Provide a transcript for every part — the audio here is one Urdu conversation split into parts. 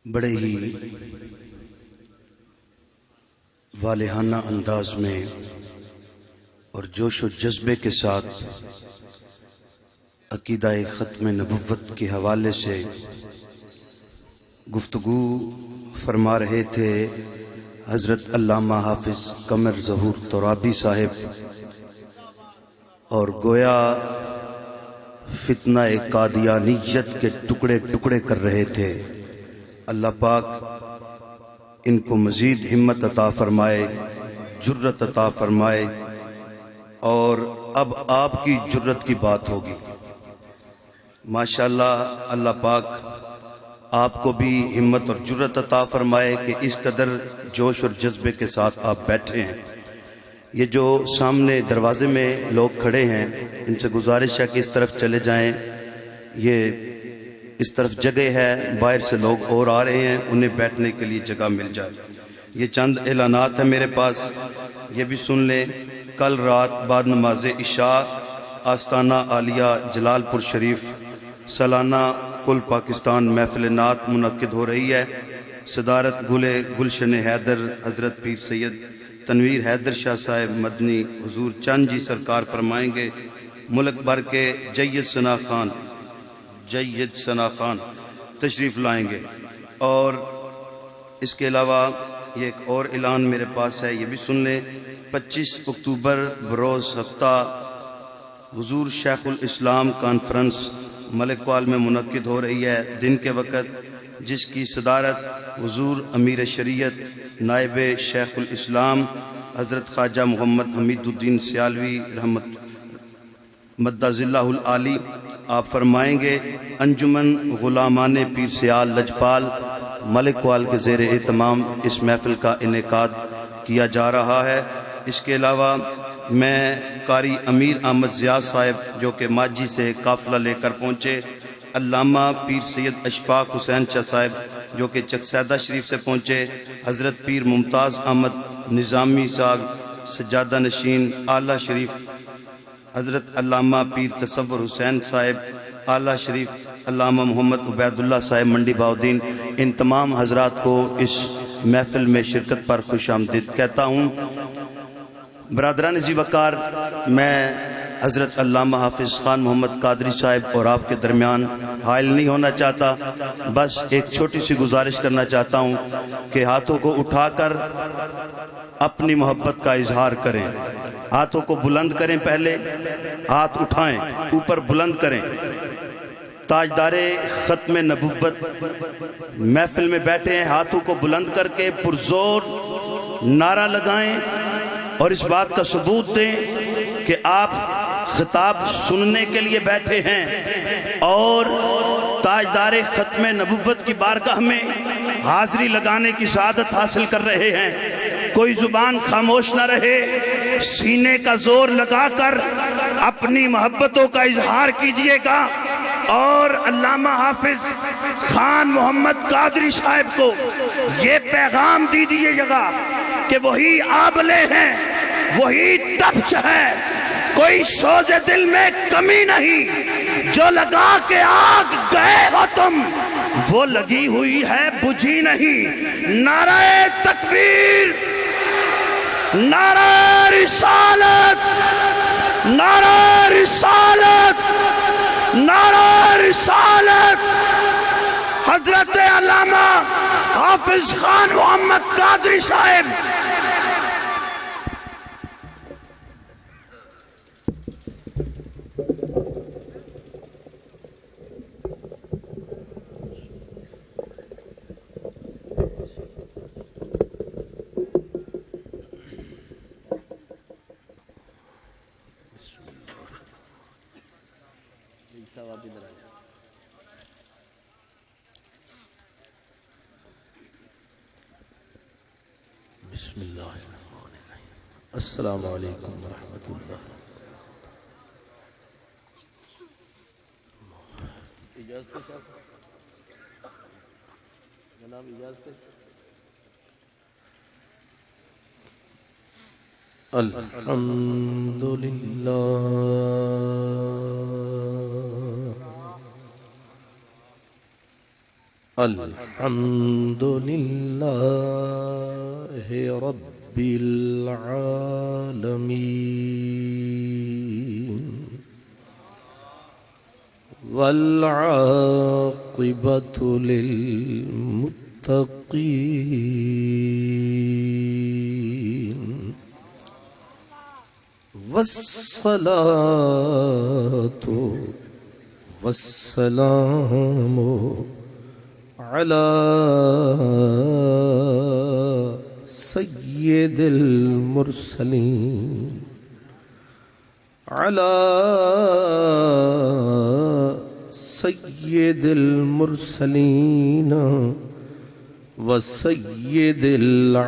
بڑے ہی والہانہ انداز میں اور جوش و جذبے کے ساتھ عقیدہ ختم نبوت کے حوالے سے گفتگو فرما رہے تھے حضرت علامہ حافظ قمر ظہور ترابی صاحب، اور گویا فتنہ قادیانیت کے ٹکڑے ٹکڑے کر رہے تھے۔ اللہ پاک ان کو مزید ہمت عطا فرمائے، جرت عطا فرمائے، اور اب آپ کی جرت کی بات ہوگی۔ ماشاءاللہ اللہ پاک آپ کو بھی ہمت اور جرت عطا فرمائے کہ اس قدر جوش اور جذبے کے ساتھ آپ بیٹھے ہیں۔ یہ جو سامنے دروازے میں لوگ کھڑے ہیں، ان سے گزارش ہے کہ اس طرف چلے جائیں، یہ اس طرف جگہ ہے، باہر سے لوگ اور آ رہے ہیں، انہیں بیٹھنے کے لیے جگہ مل جائے۔ یہ چند اعلانات ہیں میرے پاس، یہ بھی سن لیں۔ کل رات بعد نماز عشاء آستانہ عالیہ جلال پور شریف سالانہ کل پاکستان محفل نعت منعقد ہو رہی ہے۔ صدارت گلشن حیدر حضرت پیر سید تنویر حیدر شاہ صاحب مدنی حضور چند جی سرکار فرمائیں گے۔ ملک بھر کے جید ثنا خان تشریف لائیں گے۔ اور اس کے علاوہ یہ ایک اور اعلان میرے پاس ہے، یہ بھی سن لیں۔ 25 اکتوبر بروز ہفتہ حضور شیخ الاسلام کانفرنس ملک وال میں منعقد ہو رہی ہے، دن کے وقت، جس کی صدارت حضور امیر شریعت نائب شیخ الاسلام حضرت خواجہ محمد حمید الدین سیالوی رحمت مدہ ذلہ العالی آپ فرمائیں گے۔ انجمن غلامان پیر سیال لجپال ملک وال کے زیر اہتمام اس محفل کا انعقاد کیا جا رہا ہے۔ اس کے علاوہ میں قاری امیر احمد زیاد صاحب جو کہ ماجی سے قافلہ لے کر پہنچے، علامہ پیر سید اشفاق حسین شاہ صاحب جو کہ چکسیدہ شریف سے پہنچے، حضرت پیر ممتاز احمد نظامی صاحب سجادہ نشین اعلیٰ شریف، حضرت علامہ پیر تصور حسین صاحب اعلیٰ شریف، علامہ محمد عبید اللہ صاحب منڈی باؤدین، ان تمام حضرات کو اس محفل میں شرکت پر خوش آمدید کہتا ہوں۔ برادران ذی وقار، میں حضرت علامہ حافظ خان محمد قادری صاحب اور آپ کے درمیان حائل نہیں ہونا چاہتا، بس ایک چھوٹی سی گزارش کرنا چاہتا ہوں کہ ہاتھوں کو اٹھا کر اپنی محبت کا اظہار کریں۔ ہاتھوں کو بلند کریں، پہلے ہاتھ اٹھائیں، اوپر بلند کریں۔ تاجدار ختم نبوت محفل میں بیٹھے ہیں، ہاتھوں کو بلند کر کے پرزور نعرہ لگائیں اور اس بات کا ثبوت دیں کہ آپ خطاب سننے کے لیے بیٹھے ہیں اور تاجدار ختم نبوت کی بارگاہ میں حاضری لگانے کی سعادت حاصل کر رہے ہیں۔ کوئی زبان خاموش نہ رہے، سینے کا زور لگا کر اپنی محبتوں کا اظہار کیجئے گا اور علامہ حافظ خان محمد قادری صاحب کو یہ پیغام دیجئے گا کہ وہی آبلے ہیں، وہی تفچ ہے، کوئی سوز دل میں کمی نہیں، جو لگا کے آگ گئے ہو تم وہ لگی ہوئی ہے بجھی نہیں۔ نعرہ تکبیر، نعرہ رسالت، نعرہ رسالت، نعرہ رسالت۔ حضرت علامہ حافظ خان محمد قادری صاحب۔ بسم اللہ الرحمن الرحیم۔ السلام علیکم ورحمۃ اللہ۔ اجازت جناب، اجازت۔ الحمد للہ الحمد لله رب العالمين والعاقبة للمتقين والصلاة والسلام على سيد المرسلين على سيد المرسلين وسيد العالمين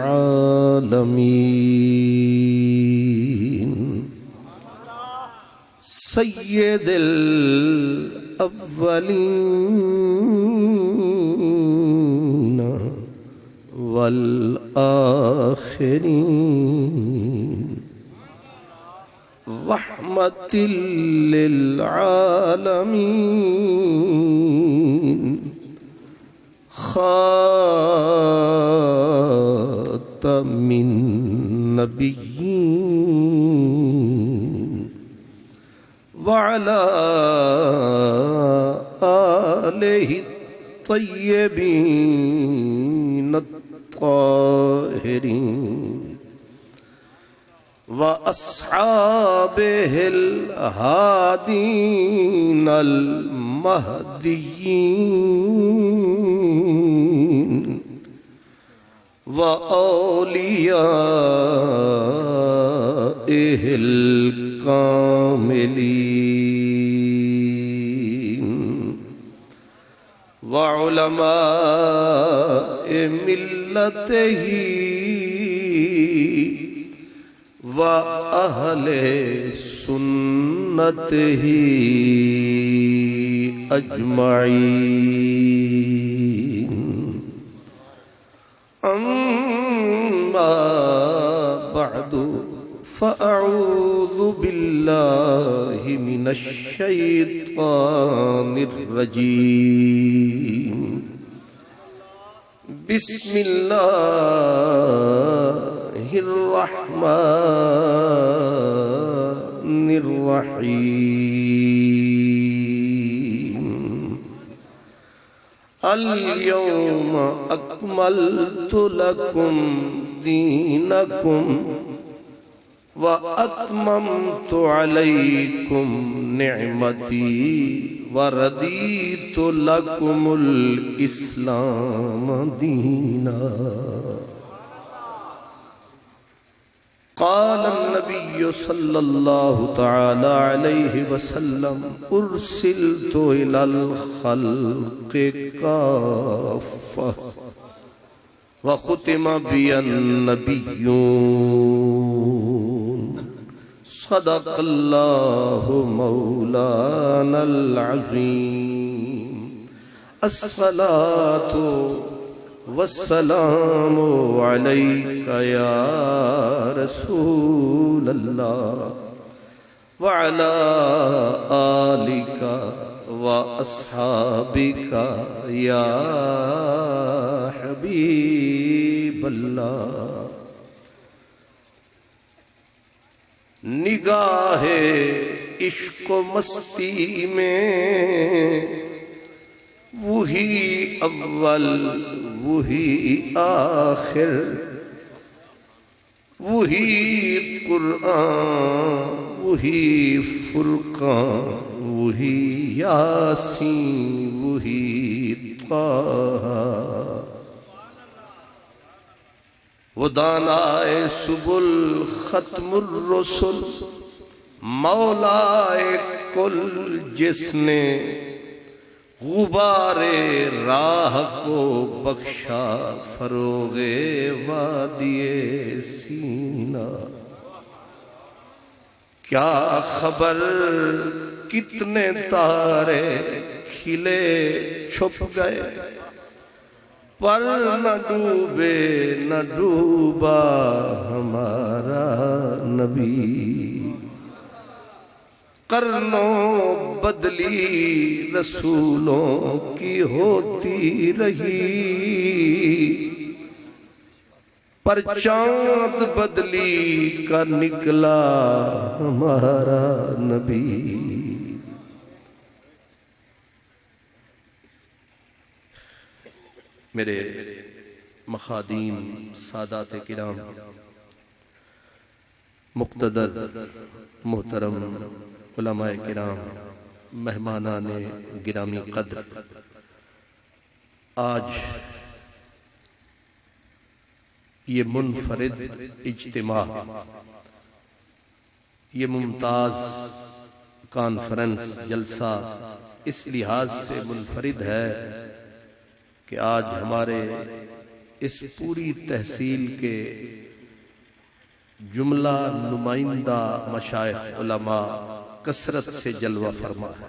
سيد الأولين والآخرين رحمة للعالمين خاتم النبيين وعلى آله الطيبين الطاهرين وأصحابه الهادين المهديين وأوليائه الكاملين وعلماء ملته وأهل سنته أجمعين أما بعد فأعوذ بالله من الشيطان الرجيم بسم الله الرحمن الرحيم اليوم أكملت لكم دينكم وأتممت عليكم نعمتي ورضيت لكم الإسلام دينا قال النبي صلى الله تعالى عليه وسلم أرسلت إلى الخلق كافة وختم بي النبيون صدق الله مولانا العظيم الصلاة والسلام عليك يا رسول الله وعلى آلك وأصحابك يا حبيب الله نگاہ عشق و مستی میں وہی اول وہی آخر وہی قرآن وہی فرقان وہی یاسین وہی طه وہ دانائے سبل ختم الرسل مولائے کل جس نے غبار راہ کو بخشا فروغ وادی سینا کیا خبر کتنے تارے کھلے چھپ گئے پر نہ ڈوبے نہ ڈوبا ہمارا نبی قرنوں بدلی رسولوں کی ہوتی رہی، پر چاند بدلی کا نکلا ہمارا نبی۔ میرے مخادیم، سادات کرام، مقتدر محترم علماء کرام، مہمانان گرامی قدر، آج یہ منفرد اجتماع، یہ ممتاز کانفرنس جلسہ اس لحاظ سے منفرد ہے کہ آج ہمارے اس پوری تحصیل کے جملہ نمائندہ مشائخ علماء کثرت سے جلوہ فرما ہے۔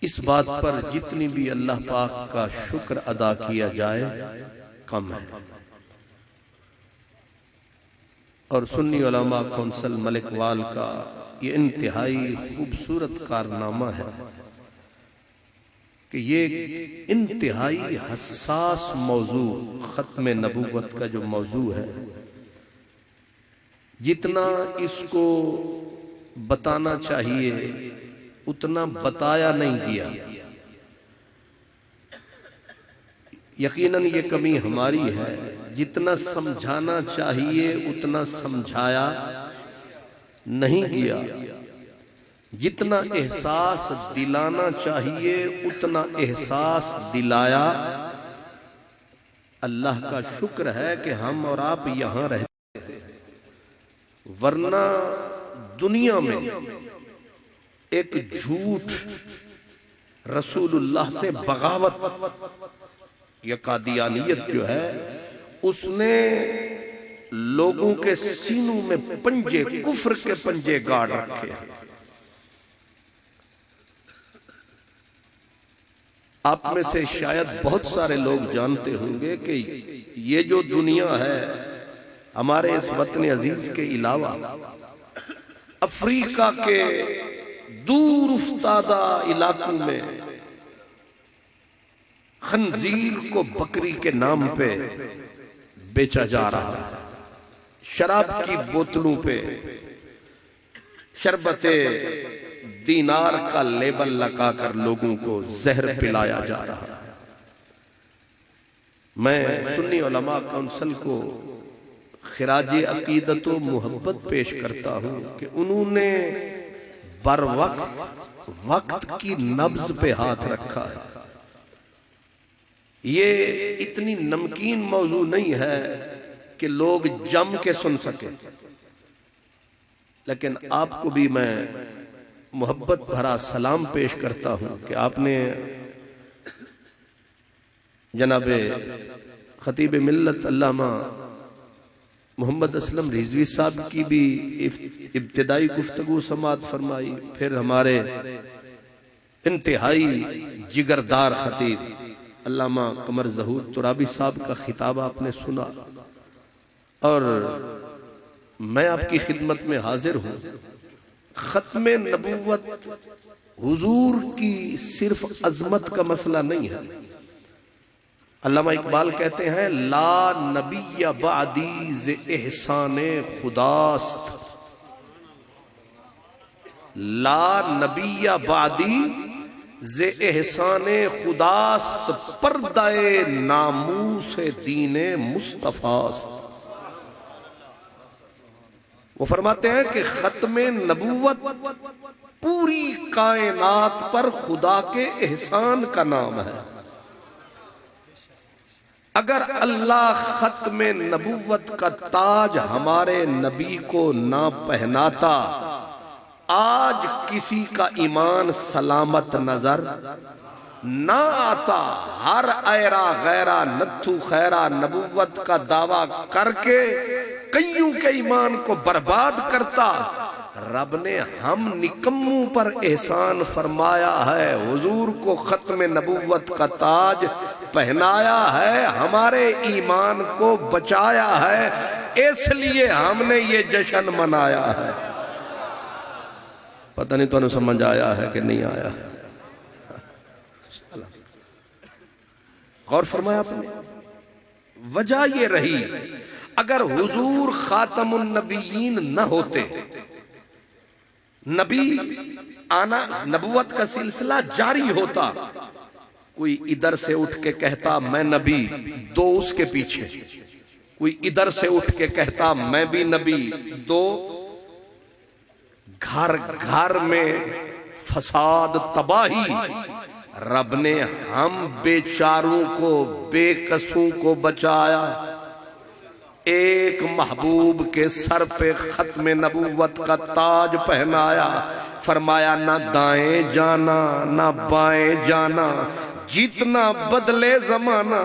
اس بات پر جتنی بھی اللہ پاک کا شکر ادا کیا جائے کم ہے، اور سنی علماء کونسل ملک وال کا یہ انتہائی خوبصورت کارنامہ ہے کہ یہ انتہائی حساس موضوع ختم نبوت کا جو موضوع ہے، جتنا اس کو بتانا چاہیے اتنا بتایا نہیں گیا۔ یقیناً یہ کمی ہماری ہے، جتنا سمجھانا چاہیے اتنا سمجھایا نہیں گیا، جتنا احساس دلانا چاہیے اتنا احساس دلایا۔ اللہ کا شکر ہے کہ ہم اور آپ یہاں رہتے ہیں، ورنہ دنیا میں ایک جھوٹ رسول اللہ سے بغاوت یا قادیانیت جو ہے، اس نے لوگوں کے سینوں میں پنجے، کفر کے پنجے گاڑ رکھے ہیں۔ آپ میں سے شاید بہت سارے لوگ جانتے ہوں گے کہ یہ جو دنیا ہے ہمارے اس وطن عزیز کے علاوہ افریقہ کے دور افتادہ علاقوں میں خنزیر کو بکری کے نام پہ بیچا جا رہا ہے، شراب کی بوتلوں پہ شربت دینار کا لیبل لگا کر لوگوں کو زہر پلایا جا رہا ہے۔ میں سنی علماء کونسل کو خراج عقیدت و محبت پیش کرتا ہوں کہ انہوں نے بر وقت کی نبض پہ ہاتھ رکھا ہے۔ یہ اتنی نمکین موضوع نہیں ہے کہ لوگ جم کے سن سکیں، لیکن آپ کو بھی میں محبت بھرا سلام پیش کرتا ہوں کہ آپ نے جناب خطیب ملت علامہ محمد اسلم رضوی صاحب کی بھی ابتدائی گفتگو سماعت فرمائی، پھر ہمارے انتہائی جگردار خطیب علامہ قمر ظہور ترابی صاحب کا خطاب آپ نے سنا، اور میں آپ کی خدمت میں حاضر ہوں۔ ختم نبوت حضور کی صرف عظمت کا مسئلہ نہیں ہے۔ علامہ اقبال کہتے ہیں لا نبی بعدی ز احسان خداست، لا نبی بعدی ز احسان خداست، پردہ ناموس دین مصطفیٰست۔ وہ فرماتے ہیں کہ ختم نبوت پوری کائنات پر خدا کے احسان کا نام ہے۔ اگر اللہ ختم نبوت کا تاج ہمارے نبی کو نہ پہناتا، آج کسی کا ایمان سلامت نظر نہ آتا۔ ہر ایرا غیرہ نتھو خیرہ نبوت کا دعویٰ کر کے کئیوں کے ایمان کو برباد کرتا۔ رب نے ہم نکموں پر احسان فرمایا ہے، حضور کو ختم نبوت کا تاج پہنایا ہے، ہمارے ایمان کو بچایا ہے، اس لیے ہم نے یہ جشن منایا ہے۔ پتہ نہیں تو سمجھ آیا ہے کہ نہیں آیا؟ غور فرمایا آپ نے؟ وجہ یہ رہی، اگر حضور خاتم النبیین نہ ہوتے، نبی آنا، نبوت کا سلسلہ جاری ہوتا، کوئی ادھر سے اٹھ کے کہتا میں نبی، دو اس کے پیچھے، کوئی ادھر سے اٹھ کے کہتا میں بھی نبی، دو، گھر گھر میں فساد تباہی، رب نے ہم بیچاروں کو، بے قصوں کو بچایا، ایک محبوب کے سر پہ ختم نبوت کا تاج پہنایا، فرمایا نہ دائیں جانا نہ بائیں جانا، جتنا بدلے زمانہ،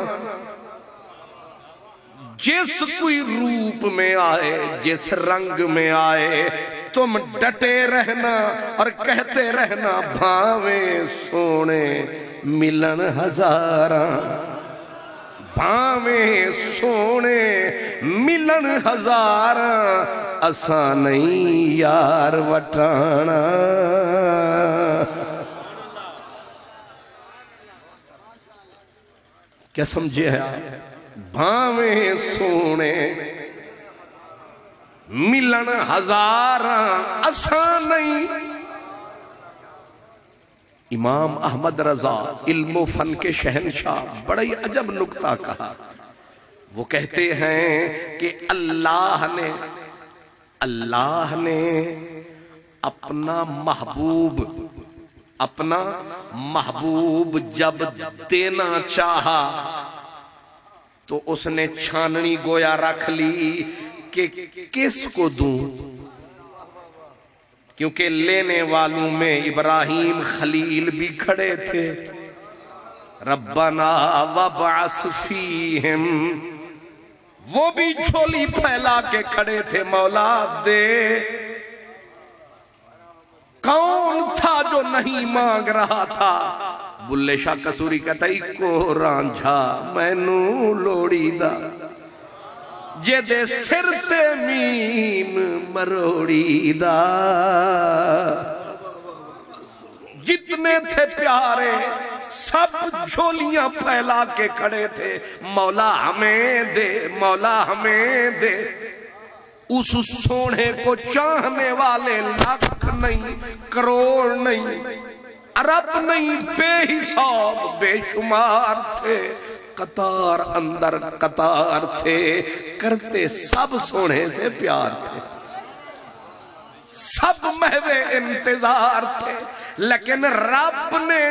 جس کوئی روپ میں آئے، جس رنگ میں آئے، تم ڈٹے رہنا اور کہتے رہنا بھاویں سونے ملن ہزاراں، بھاویں سونے ملن ہزاراں، اساں نہیں یار وٹانا۔ کیا سمجھے ہے آپ؟ بھاویں سونے ملن ہزاراں، اساں نہیں۔ امام احمد رضا علم و فن کے شہنشاہ بڑا ہی عجب نکتہ کہا، وہ کہتے ہیں کہ اللہ نے اپنا محبوب جب دینا چاہا تو اس نے چھاننی گویا رکھ لی کہ کس کو دوں، کیونکہ لینے والوں میں ابراہیم خلیل بھی کھڑے تھے، ربنا وابعث فیہم، وہ بھی جھولی پھیلا کے کھڑے تھے، مولا دے۔ کون تھا جو نہیں مانگ رہا تھا؟ بلے شاہ قصوری کہتا ہی کو رانجھا مینوں لوڑی دا، جے دے سر تے میم مروڑی دا، جتنے تھے پیارے سب جھولیاں پھیلا کے کھڑے تھے، مولا ہمیں دے، مولا ہمیں دے۔ اس سونے کو چاہنے والے لاکھ نہیں، کروڑ نہیں، ارب نہیں، بے حساب بے شمار تھے، قطار اندر قطار تھے، کرتے سب سونے سے پیار تھے، سب محوے انتظار تھے، لیکن رب نے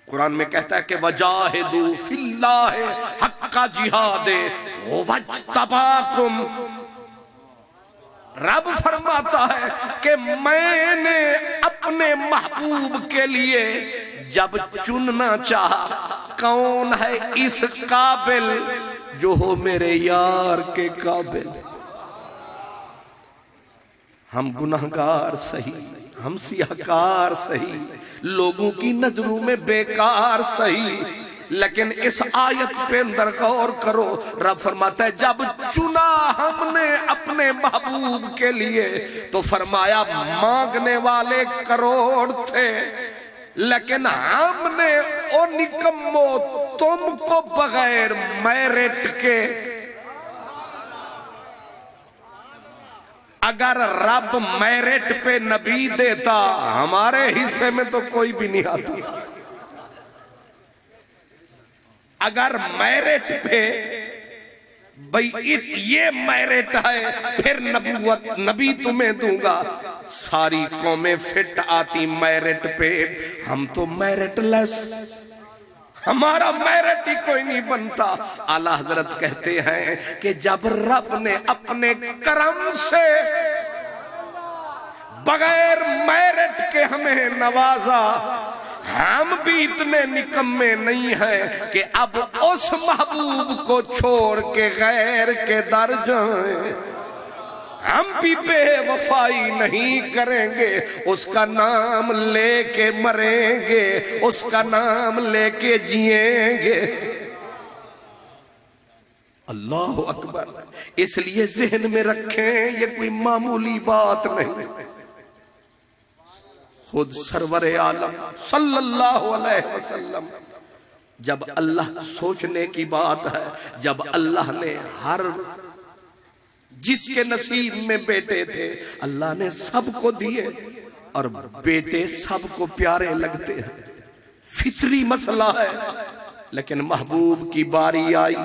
قرآن میں کہتا ہے کہ وَجَاهِدُوا فِي اللَّهِ حَقَّ جِهَادِهِ وَاجْتَبَاكُمْ۔ رب فرماتا ہے کہ میں نے اپنے محبوب کے لیے جب چننا چاہا، کون ہے اس قابل جو ہو میرے یار کے قابل؟ ہم گناہگار سہی، ہم سیاہکار سہی، لوگوں کی نظروں میں بیکار سہی، لیکن اس آیت پہ اندر غور کرو، رب فرماتا ہے جب چنا ہم نے اپنے محبوب کے لیے تو فرمایا مانگنے والے کروڑ تھے، لیکن ہم نے او نکمو تم کو بغیر میرٹ کے، اگر رب میرٹ پہ نبی دیتا ہمارے حصے میں تو کوئی بھی نہیں آتا، اگر میرٹ پہ بھئی یہ میرٹ ہے پھر نبوت نبی تمہیں دوں گا، ساری قومیں فٹ آتی میرٹ پہ، ہم تو میرٹ لیس، ہمارا میرٹ ہی کوئی نہیں بنتا۔ اعلیٰ حضرت کہتے ہیں کہ جب رب نے اپنے کرم سے بغیر میرٹ کے ہمیں نوازا، ہم بھی اتنے نکمے نہیں ہیں کہ اب اس محبوب کو چھوڑ کے غیر کے در جائیں۔ ہم بھی بے وفائی نہیں کریں گے، اس کا نام لے کے مریں گے، اس کا نام لے کے جئیں گے۔ اللہ اکبر۔ اس لیے ذہن میں رکھیں، یہ کوئی معمولی بات نہیں۔ خود سرور عالم صلی اللہ علیہ وسلم، جب اللہ سوچنے کی بات ہے، جب اللہ نے ہر جس کے نصیب میں بیٹے تھے اللہ نے سب کو دیے، اور بیٹے سب کو پیارے لگتے ہیں، فطری مسئلہ ہے، لیکن محبوب کی باری آئی،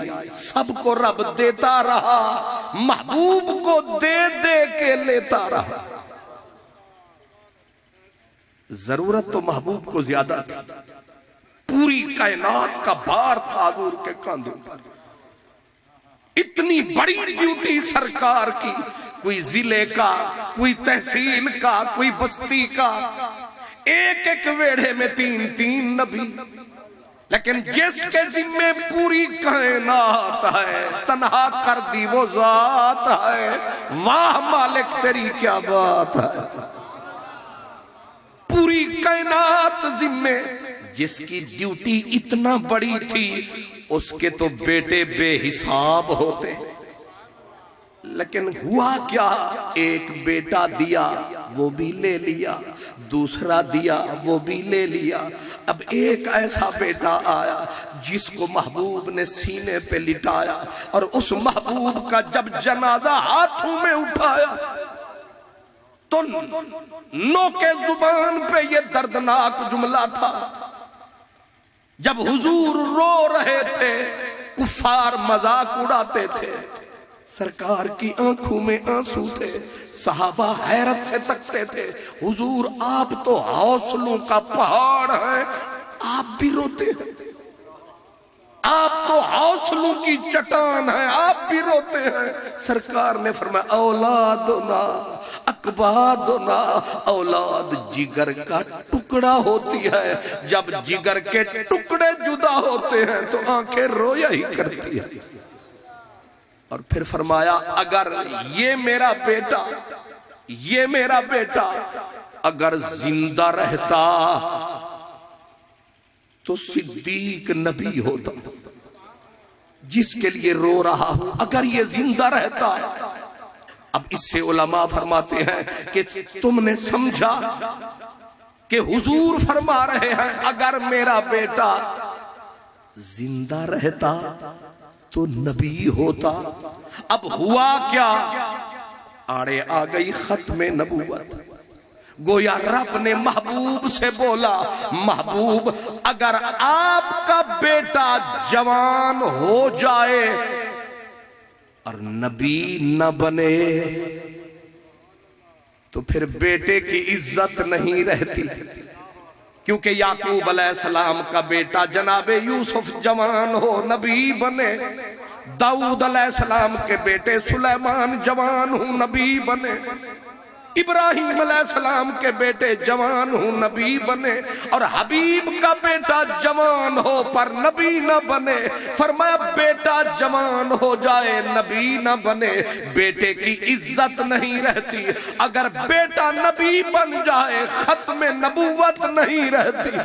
سب کو رب دیتا رہا، محبوب کو دے دے کے لیتا رہا۔ ضرورت تو محبوب کو زیادہ تھی، پوری کائنات کا بار تھا حضور کے کاندھوں پر، اتنی بڑی ڈیوٹی سرکار کی، کوئی ضلع کا، کوئی تحصیل کا، کوئی بستی کا، ایک ایک ویڑھے میں 3 نبی، لیکن جس کے ذمے پوری کائنات ہے، تنہا کر دی وہ ذات ہے، واہ مالک تیری کیا بات ہے۔ پوری کائنات ذمے، جس کی ڈیوٹی اتنا بڑی تھی، اس کے تو بیٹے بے حساب ہوتے، لیکن ہوا کیا، ایک بیٹا دیا وہ بھی لے لیا، دوسرا دیا وہ بھی لے لیا، اب ایک ایسا بیٹا آیا جس کو محبوب نے سینے پہ لٹایا، اور اس محبوب کا جب جنازہ ہاتھوں میں اٹھایا تو نو کے زبان پہ یہ دردناک جملہ تھا، جب حضور رو رہے تھے کفار مذاق اڑاتے تھے، سرکار کی آنکھوں میں آنسو تھے، صحابہ حیرت سے تکتے تھے، حضور آپ تو حوصلوں کا پہاڑ ہیں، آپ بھی روتے ہیں، آپ تو حوصلوں کی چٹان ہیں، آپ بھی روتے ہیں۔ سرکار نے فرمایا اولادنا اکبادنا، اولاد جگر کا ٹکڑا ہوتی ہے، جب جگر کے ٹکڑے جدا ہوتے ہیں تو آنکھیں رویا ہی کرتی ہیں۔ اور پھر فرمایا اگر یہ میرا بیٹا اگر زندہ رہتا تو صدیق نبی ہوتا، جس کے لیے رو رہا ہوں، اگر یہ زندہ رہتا۔ اب اس سے علماء فرماتے ہیں کہ تم نے سمجھا کہ حضور فرما رہے ہیں اگر میرا بیٹا زندہ رہتا تو نبی ہوتا۔ اب ہوا کیا، آڑے آ گئی ختم نبوت، گویا رب نے محبوب سے بولا محبوب اگر آپ کا بیٹا جوان ہو جائے اور نبی نہ بنے تو پھر بیٹے کی عزت نہیں رہتی، کیونکہ یعقوب علیہ السلام کا بیٹا جناب یوسف جوان ہو نبی بنے، داؤد علیہ السلام کے بیٹے سلیمان جوان ہوں نبی بنے، ابراہیم علیہ السلام کے بیٹے جوان ہوں نبی بنے، اور حبیب کا بیٹا جوان ہو پر نبی نہ بنے۔ فرمایا بیٹا جوان ہو جائے نبی نہ بنے، بیٹے کی عزت نہیں رہتی، اگر بیٹا نبی بن جائے ختم نبوت نہیں رہتی۔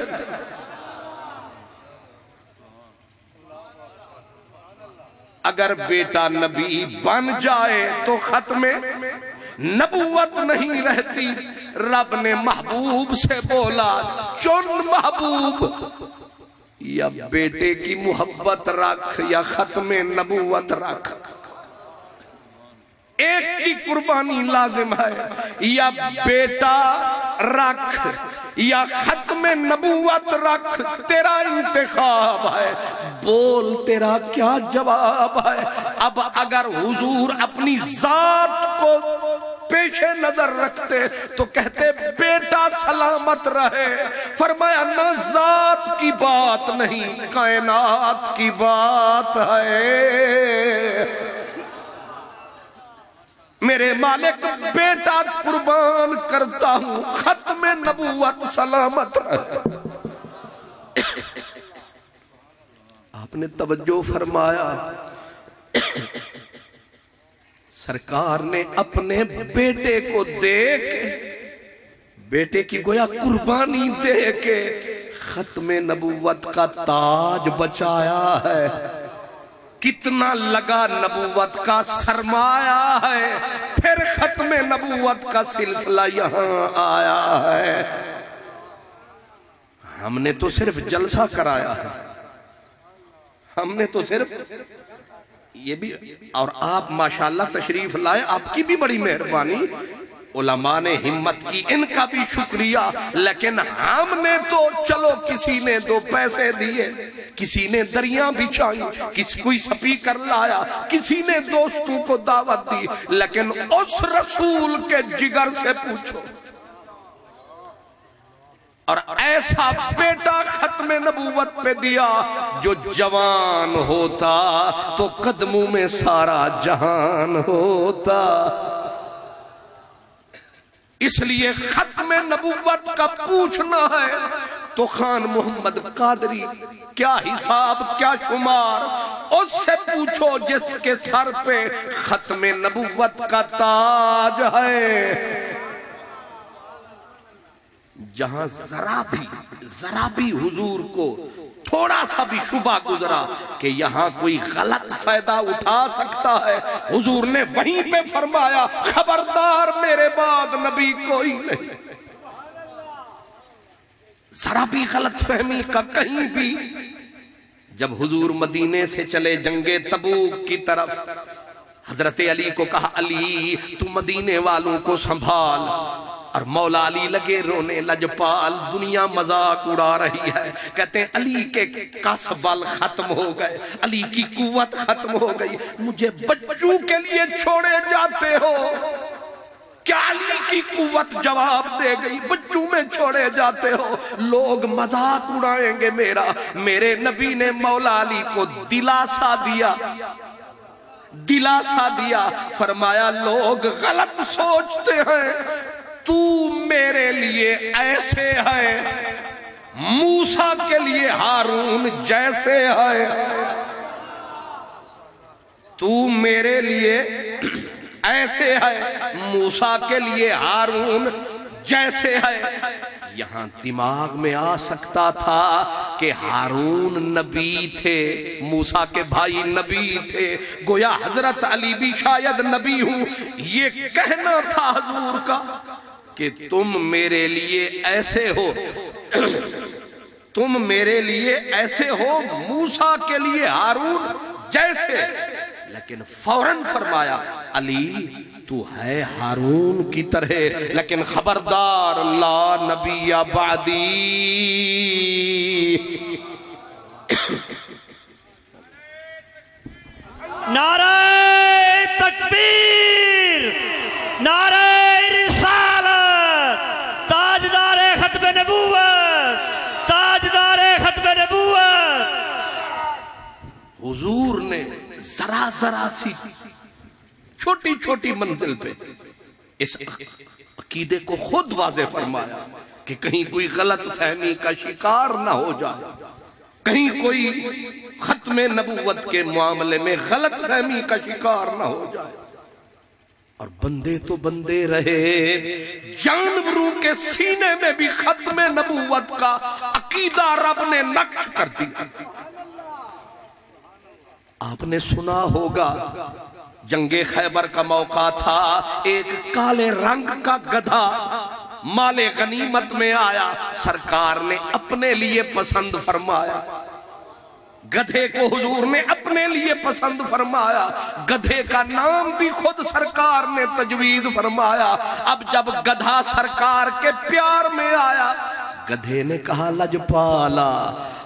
اگر بیٹا نبی بن جائے تو ختم نبوت نہیں رہتی۔ رب نے محبوب سے بولا چن محبوب، یا بیٹے کی محبت رکھ یا ختم نبوت رکھ، ایک کی قربانی لازم ہے، یا بیٹا رکھ یا ختم نبوت رکھ، تیرا انتخاب ہے، بول تیرا کیا جواب ہے۔ اب اگر حضور اپنی ذات کو پیش نظر رکھتے تو کہتے بیٹا سلامت رہے، فرمایا نہ ذات کی بات نہیں کائنات کی بات ہے، میرے مالک بیٹا قربان کرتا ہوں، ختم نبوت سلامت رہے۔ آپ نے توجہ فرمایا، سرکار نے اپنے بیٹے کو دے کے، بیٹے کی گویا قربانی دے کے ختم نبوت کا تاج بچایا ہے. کتنا لگا نبوت کا سرمایہ ہے، پھر ختم نبوت کا سلسلہ یہاں آیا ہے. ہم نے تو صرف جلسہ کرایا ہے، ہم نے تو صرف یہ بھی، اور آپ ماشاءاللہ تشریف لائے، آپ کی بھی بڑی مہربانی، علماء نے ہمت کی، ان کا بھی شکریہ. لیکن ہم نے تو چلو کسی نے 2 پیسے دیے، کسی نے دریاں بچھائی، کوئی سپیکر لایا، کسی نے دوستوں کو دعوت دی، لیکن اس رسول کے جگر سے پوچھو. اور ایسا بیٹا ختم نبوت پہ دیا جو جوان ہوتا تو قدموں میں سارا جہان ہوتا. اس لیے ختم نبوت کا پوچھنا ہے تو خان محمد قادری کیا حساب کیا شمار، اس سے پوچھو جس کے سر پہ ختم نبوت کا تاج ہے. جہاں ذرا بھی حضور کو تھوڑا سا بھی شبہ گزرا کہ یہاں کوئی غلط فائدہ اٹھا سکتا ہے، حضور نے وہیں پہ فرمایا خبردار میرے بعد نبی کوئی نہیں. ذرا بھی غلط فہمی کا کہیں بھی. جب حضور مدینے سے چلے جنگ تبوک کی طرف، حضرت علی کو کہا علی تو مدینے والوں کو سنبھال، اور مولا علی لگے رونے، لجپال دنیا مذاق اڑا رہی ہے. کہتے ہیں علی کے کسبل ختم ہو گئے، علی کی قوت ختم ہو گئی، مجھے بچوں کے لیے چھوڑے جاتے ہو. کیا علی کی قوت جواب دے گئی، بچوں میں چھوڑے جاتے ہو، لوگ مذاق اڑائیں گے میرا. میرے نبی نے مولا علی کو دلاسا دیا، فرمایا لوگ غلط سوچتے ہیں، تو میرے لیے ایسے ہے موسیٰ کے لیے ہارون جیسے ہے. تو میرے لیے ایسے ہے موسیٰ کے لیے ہارون جیسے ہے. یہاں دماغ میں آ سکتا تھا کہ ہارون نبی تھے، موسیٰ کے بھائی نبی تھے، گویا حضرت علی بھی شاید نبی ہوں. یہ کہنا تھا حضور کا کہ تم میرے لیے ایسے ہو، تم میرے لیے ایسے ہو موسیٰ کے لیے ہارون جیسے. لیکن فوراً فرمایا علی تو ہے ہارون کی طرح، لیکن خبردار لا نبی بعدی. نعرہ تکبیر، نعرہ رسالت، تاجدار ختم نبوت، تاجدار ختم نبوت. حضور نے ذرا سی چھوٹی منزل پہ اس عقیدے کو خود واضح فرمایا کہ کہیں کوئی غلط فہمی کا شکار نہ ہو جائے، کہیں کوئی ختم نبوت کے معاملے میں غلط فہمی کا شکار نہ ہو جائے. اور بندے تو بندے رہے، جانوروں کے سینے میں بھی ختم نبوت کا عقیدہ رب نے نقش کر دیا. آپ نے سنا ہوگا جنگ خیبر کا موقع تھا، ایک کالے رنگ کا گدھا مال غنیمت میں آیا، سرکار نے اپنے لیے پسند فرمایا. گدھے کو حضور نے اپنے لیے پسند فرمایا، گدھے کا نام بھی خود سرکار نے تجویز فرمایا. اب جب گدھا سرکار کے پیار میں آیا، گدھے نے کہا لجپالا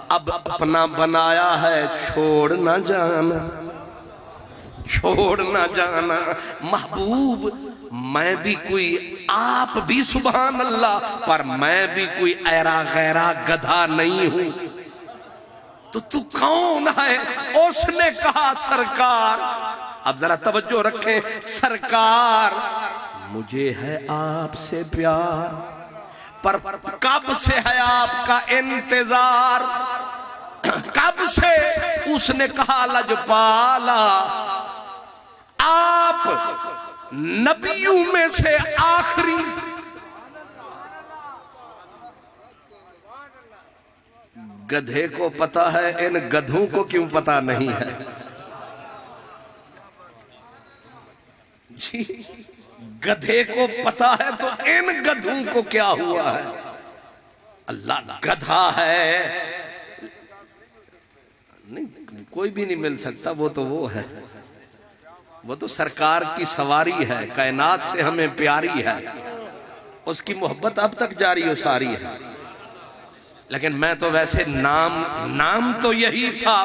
اب اپنا بنایا ہے چھوڑ نہ جانا، چھوڑ نہ جانا. محبوب میں بھی کوئی، آپ بھی سبحان اللہ، پر میں بھی کوئی ایرا غیرہ گدھا نہیں ہوں. تو کون ہے؟ اس نے کہا سرکار. اب ذرا توجہ رکھیں، سرکار مجھے ہے آپ سے پیار، پر کب سے ہے آپ کا انتظار، کب سے؟ اس نے کہا لجپالا آپ نبیوں میں سے آخری، گدھے کو پتا ہے، ان گدھوں کو کیوں پتا نہیں ہے؟ جی گدھے کو پتا ہے تو ان گدھوں کو کیا ہوا ہے؟ اللہ گدھا ہے، نہیں کوئی بھی نہیں مل سکتا، وہ تو وہ ہے، وہ تو سرکار کی سواری ہے، کائنات سے ہمیں پیاری ہے، اس کی محبت اب تک جاری و ساری ہے۔ لیکن میں تو ویسے نام تو یہی تھا،